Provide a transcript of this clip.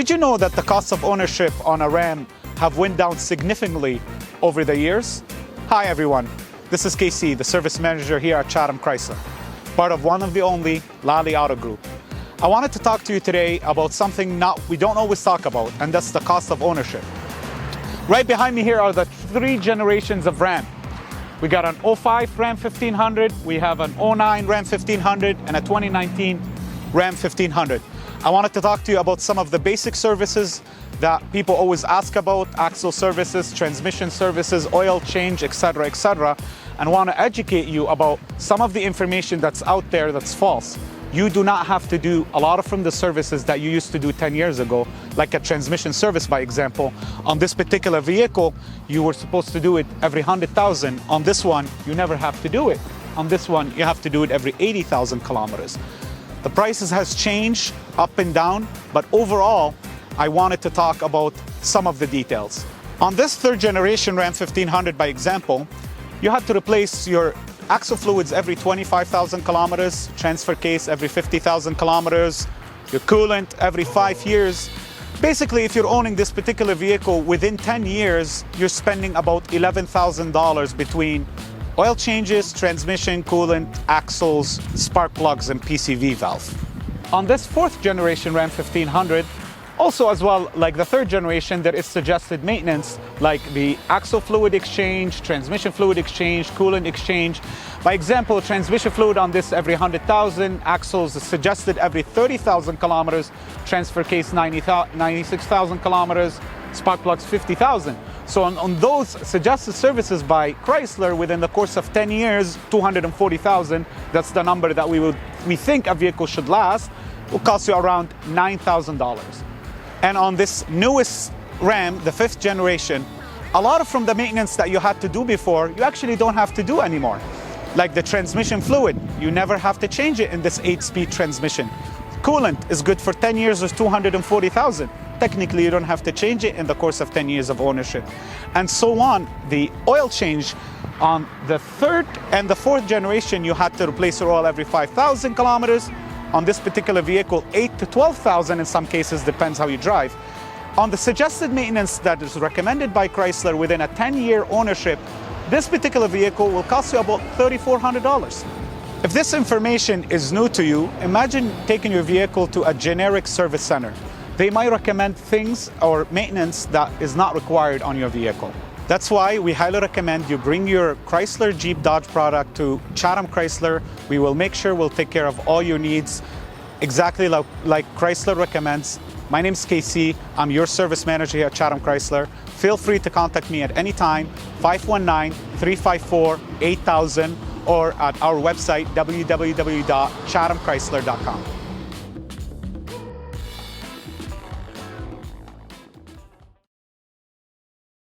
Did you know that the cost of ownership on a Ram have went down significantly over the years? Hi everyone, this is KC, the service manager here at Chatham Chrysler, part of one of the only Lally Auto Group. I wanted to talk to you today about something we don't always talk about, and that's the cost of ownership. Right behind me here are the 3 generations of Ram. We got an 05 Ram 1500, we have an 09 Ram 1500, and a 2019 Ram 1500. I wanted to talk to you about some of the basic services that people always ask about: axle services, transmission services, oil change, etc., and want to educate you about some of the information that's out there that's false. You do not have to do a lot of the services that you used to do 10 years ago, like a transmission service, by example. On this particular vehicle, you were supposed to do it every 100,000. On this one, you never have to do it. On this one, you have to do it every 80,000 kilometers. The prices has changed up and down, but overall, I wanted to talk about some of the details. On this 3rd generation Ram 1500, by example, you have to replace your axle fluids every 25,000 kilometers, transfer case every 50,000 kilometers, your coolant every 5 years. Basically, if you're owning this particular vehicle within 10 years, you're spending about $11,000 between oil changes, transmission, coolant, axles, spark plugs, and PCV valve. On this 4th generation Ram 1500, also as well like the 3rd generation, there is suggested maintenance like the axle fluid exchange, transmission fluid exchange, coolant exchange. By example, transmission fluid on this every 100,000, axles is suggested every 30,000 kilometers, transfer case 96,000 kilometers, spark plugs 50,000. So on those suggested services by Chrysler within the course of 10 years, 240,000, that's the number that we think a vehicle should last, will cost you around $9,000. And on this newest Ram, the 5th generation, a lot from the maintenance that you had to do before, you actually don't have to do anymore. Like the transmission fluid, you never have to change it in this 8-speed transmission. Coolant is good for 10 years or 240,000. Technically, you don't have to change it in the course of 10 years of ownership. And so on. The oil change on the 3rd and the 4th generation, you had to replace your oil every 5,000 kilometers. On this particular vehicle, 8 to 12,000 in some cases, depends how you drive. On the suggested maintenance that is recommended by Chrysler within a 10-year ownership, this particular vehicle will cost you about $3,400. If this information is new to you, imagine taking your vehicle to a generic service center. They might recommend things or maintenance that is not required on your vehicle. That's why we highly recommend you bring your Chrysler, Jeep, Dodge product to Chatham Chrysler. We will make sure we'll take care of all your needs exactly like Chrysler recommends. My name is KC. I'm your service manager here at Chatham Chrysler. Feel free to contact me at any time, 519-354-8000, or at our website, www.chathamchrysler.com.